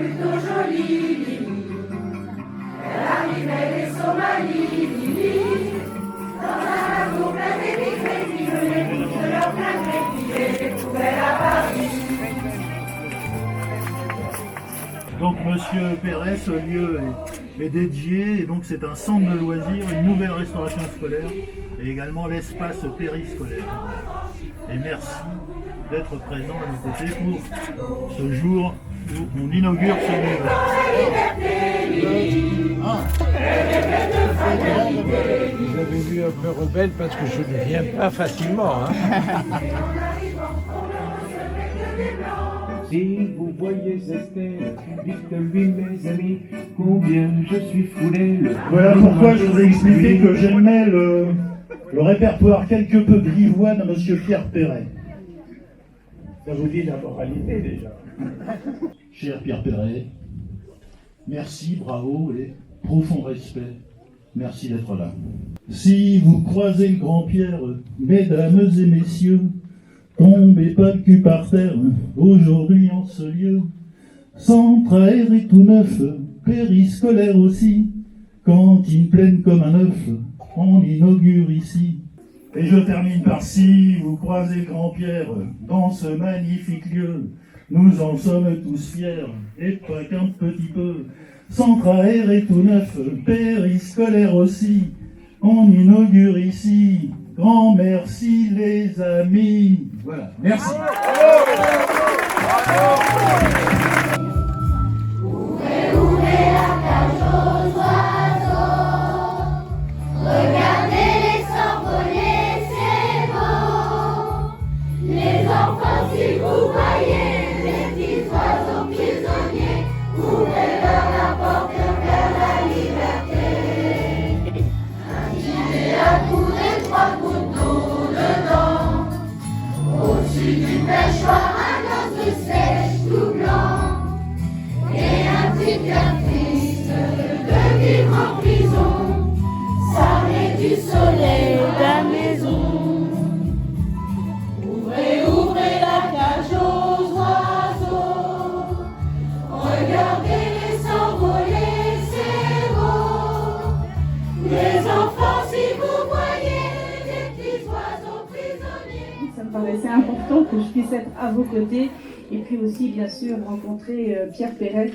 plutôt jolie, Lili. Elle arrivait des Somalies, Lili. Dans un bateau plein d'épiceries, les filles de leur plein crédit et les poubelles à Paris. Donc Monsieur Perret, ce lieu est dédié et donc c'est un centre de loisirs, une nouvelle restauration scolaire et également l'espace périscolaire. Et merci d'être présent à nos côtés pour ce jour où on inaugure ce lieu. Vous avez vu un peu rebelle parce que je ne viens pas facilement. Si vous voyez Esther, dites-lui mes amis, combien je suis foulé. Voilà pourquoi je vous ai expliqué que j'aimais le répertoire quelque peu grivois de Monsieur Pierre Perret. Ça vous dit la moralité déjà. Cher Pierre Perret, merci, bravo et profond respect. Merci d'être là. Si vous croisez le grand Pierre, mesdames et messieurs, tombez pas le cul par terre, aujourd'hui en ce lieu. Centre aéré tout neuf, périscolaire aussi, cantine pleine comme un œuf, on inaugure ici. Et je termine par si vous croisez le grand Pierre dans ce magnifique lieu, nous en sommes tous fiers, et pas qu'un petit peu. Centre aéré tout neuf, périscolaire aussi, on inaugure ici. Grand merci les amis. Voilà, merci. Ouvrez la cage aux oiseaux. Regardez les s'envoler, c'est beau. Les enfants, si vous voyez les petits oiseaux prisonniers, ouvrez-leur la porte vers la liberté. Un gilet à coups et 3 gouttes d'eau dedans. Au-dessus du pêchoir, un os de sèche tout blanc. Et un petit cœur triste de vivre en prison, s'armer du soleil de la maison. Ouvrez, ouvrez la cage aux oiseaux. Regardez-les s'envoler, c'est beau. Les enfants, si vous voyez les petits oiseaux prisonniers. Ça me paraissait important que je puisse être à vos côtés et puis aussi bien sûr rencontrer Pierre Perret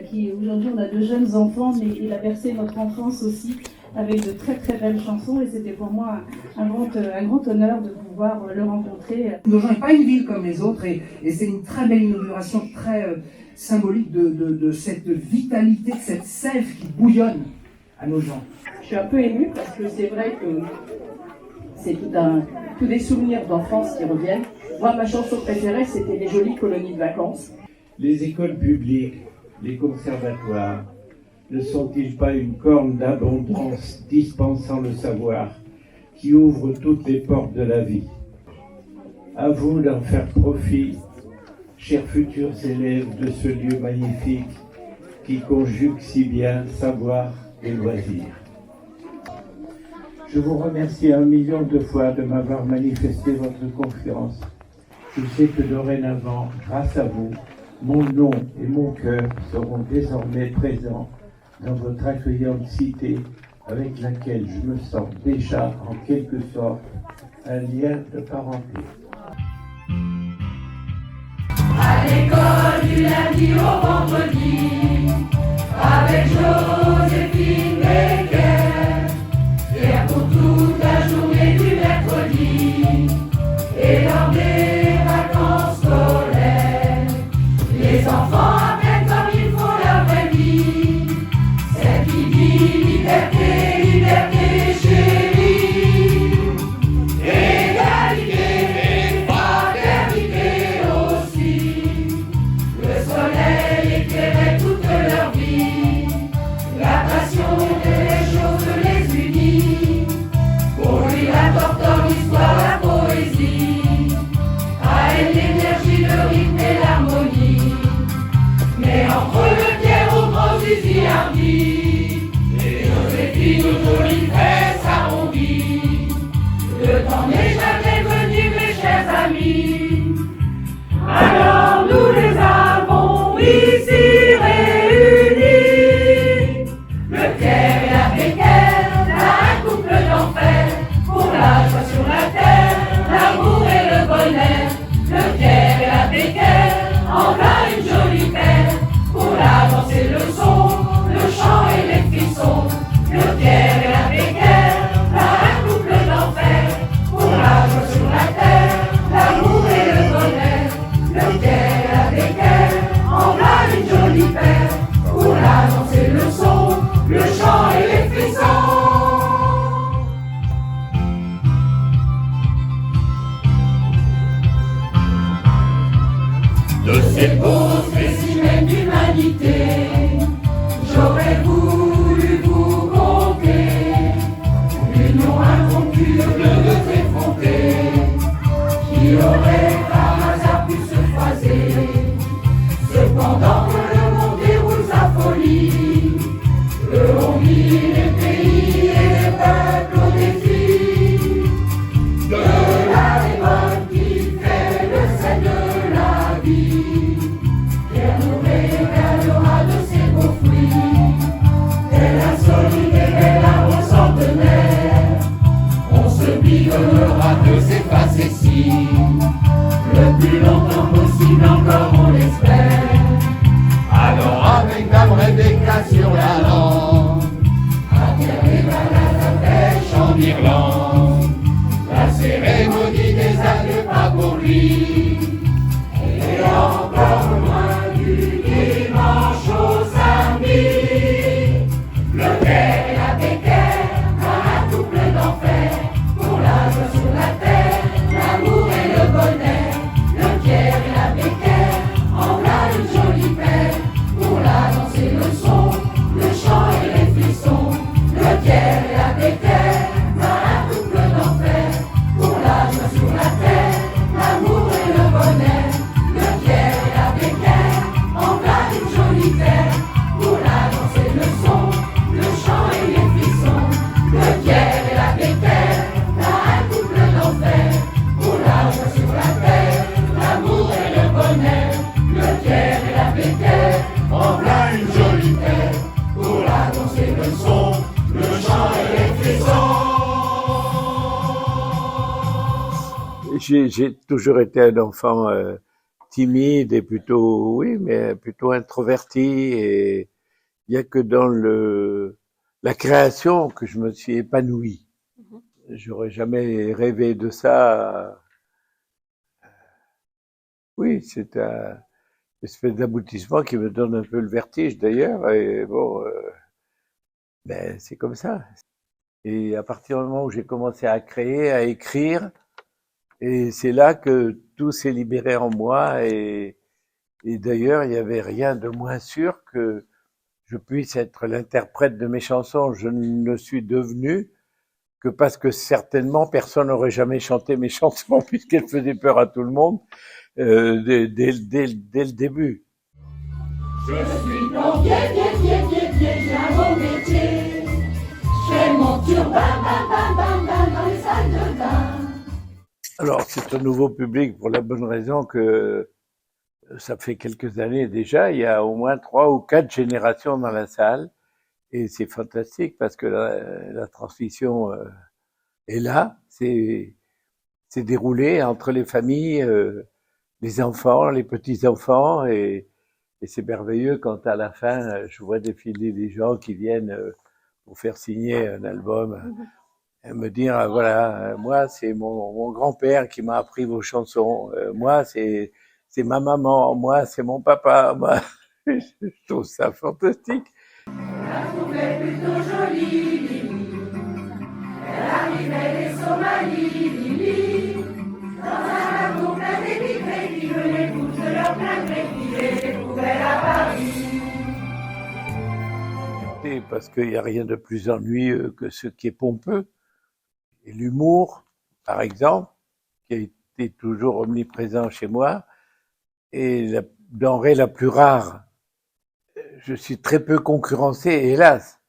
qui aujourd'hui on a 2 jeunes enfants mais il a bercé notre enfance aussi avec de très très belles chansons et c'était pour moi un grand honneur de pouvoir le rencontrer. Nogent n'est pas une ville comme les autres et c'est une très belle inauguration, très symbolique de cette vitalité, de cette sève qui bouillonne à Nogent. Je suis un peu émue parce que c'est vrai que c'est tous des souvenirs d'enfance qui reviennent. Moi, ma chanson préférée, c'était Les jolies colonies de vacances. Les écoles publiques, les conservatoires, ne sont-ils pas une corne d'abondance dispensant le savoir qui ouvre toutes les portes de la vie? À vous d'en faire profit, chers futurs élèves de ce lieu magnifique qui conjugue si bien savoir et loisir. Je vous remercie 1 million de fois de m'avoir manifesté votre confiance. Je sais que dorénavant, grâce à vous, mon nom et mon cœur seront désormais présents dans votre accueillante cité avec laquelle je me sens déjà en quelque sorte un lien de parenté. À l'école du lundi au vendredi, avec Joséphine Becker, Pierre pour toute la journée du mercredi, et lors des vacances scolaires, les enfants apprennent comme il faut leur vraie vie, celle qui dit liberté, liberté chérie, égalité et fraternité aussi. Le soleil éclairait toute leur vie, la passion de les choses les unit. Pour lui la torture, l'histoire, la poésie, à elle l'énergie, le rythme et l'harmonie. Mais entre le Pierre aux grands fusils hardis et Joséphine aux jolies fesses arrondies, le temps n'est jamais venu, mes chers amis. Alors nous les avons ici pendant que le monde déroule sa folie. Eux ont mis les pays et les peuples au défi de la révolte qui fait le sel de la vie. Pierre nous régalera de ses beaux fruits, tel insolite et bel arbre centenaire. On se bidonnera de ses facéties, le plus longtemps possible encore on l'espère. Alors avec la vraie déclat sur la langue, à terre les balades à pêche en Irlande, la cérémonie des adieux pas pour lui, et encore loin du dimanche au samedi. Le Caire et la Bécaire, un couple d'enfer, pour la joie sur la terre, l'amour et le bonheur. Le Caire et la Bécaire, en voilà une jolie paire, pour la danse et le son, le chant et les frissons. Le Caire et la Bécaire, un couple d'enfer, pour la joie sur la terre, l'amour et le bonheur. Le Caire et la Bécaire, en voilà une jolie paire, pour la danse et le son, le chant et les frissons. Le Caire et la Bécaire, un couple d'enfer, pour la joie sur la terre, l'amour et le bonheur. Le Caire et la Bécaire, en voilà une jolie paire, pour la danse et le son, le chant et les frissons. J'ai toujours été un enfant timide et plutôt, oui, mais plutôt introverti. Et il n'y a que dans la création que je me suis épanoui. J'aurais jamais rêvé de ça. Oui, c'est un espèce d'aboutissement qui me donne un peu le vertige d'ailleurs. Et bon, ben c'est comme ça. Et à partir du moment où j'ai commencé à créer, à écrire, et c'est là que tout s'est libéré en moi. Et d'ailleurs, il n'y avait rien de moins sûr que je puisse être l'interprète de mes chansons. Je ne le suis devenu que parce que certainement personne n'aurait jamais chanté mes chansons puisqu'elles faisaient peur à tout le monde dès le début. Je suis plombier, j'ai un beau métier. Je fais mon turbin, bam, bam, bam, bam, dans les salles de bain. Alors, c'est un nouveau public pour la bonne raison que ça fait quelques années déjà, il y a au moins 3 ou 4 générations dans la salle. Et c'est fantastique parce que la transmission est là, c'est déroulé entre les familles, les enfants, les petits-enfants, et c'est merveilleux quand à la fin, je vois défiler des gens qui viennent pour faire signer un album, et me dire, voilà, moi c'est mon grand-père qui m'a appris vos chansons, moi c'est ma maman, moi c'est mon papa, moi, je trouve ça fantastique. La trouvait plutôt jolie, Lili. Elle arrivait des Somalies, Lili. Dans un bateau plein d'émigrés qui venaient tous de leur plein gré, qui les découvraient à Paris. Parce qu'il n'y a rien de plus ennuyeux que ce qui est pompeux. Et l'humour, par exemple, qui a été toujours omniprésent chez moi, est la denrée la plus rare. Je suis très peu concurrencé, hélas,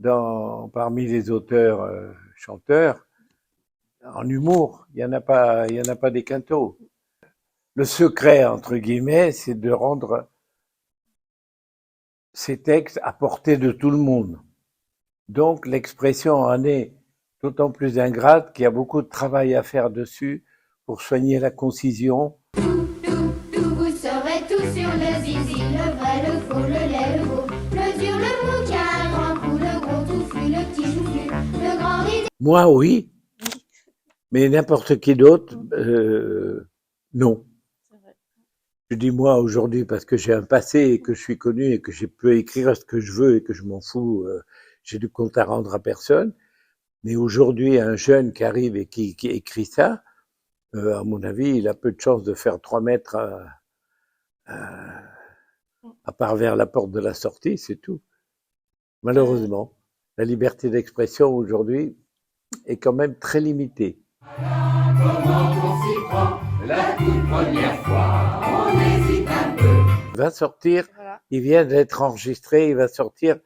parmi les auteurs chanteurs. En humour, il y en a pas des quintaux. Le secret, entre guillemets, c'est de rendre ces textes à portée de tout le monde. Donc, l'expression en est d'autant plus ingrate qu'il y a beaucoup de travail à faire dessus pour soigner la concision. Vous saurez tout sur le zizi, le vrai, le faux, le lait, le beau, le dur, le mou, qui a un grand coup, le gros touffu, le petit choufflu, le grand riz. Moi, oui, mais n'importe qui d'autre, non. Je dis moi aujourd'hui parce que j'ai un passé et que je suis connu et que je peux écrire ce que je veux et que je m'en fous, j'ai du compte à rendre à personne. Mais aujourd'hui, un jeune qui arrive et qui écrit ça, à mon avis, il a peu de chances de faire 3 mètres à part vers la porte de la sortie, c'est tout. Malheureusement, la liberté d'expression aujourd'hui est quand même très limitée. Comment on s'y prend la toute première fois, on hésite un peu. va sortir, Voilà. il vient d'être enregistré, il va sortir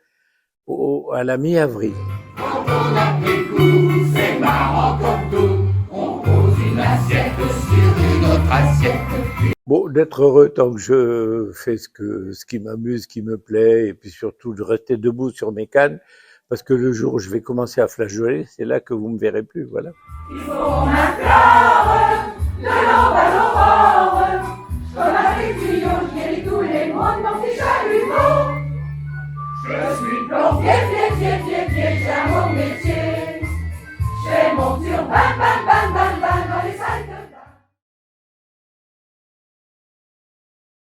à la mi-avril. Quand on a pris le coup, c'est marrant comme tout. On pose une assiette sur une autre assiette. Bon, d'être heureux tant que je fais ce qui m'amuse, ce qui me plaît, et puis surtout de rester debout sur mes cannes, parce que le jour où je vais commencer à flageoler, c'est là que vous me verrez plus, voilà. Il faut qu'on implore de l'aube à l'aurore, comme un tuyau qui guérit tous les mondes dans ses chalumeaux. Je suis plombier, c'est mon métier. Je fais mon turban, bam, bam, bam, bam, dans les salles de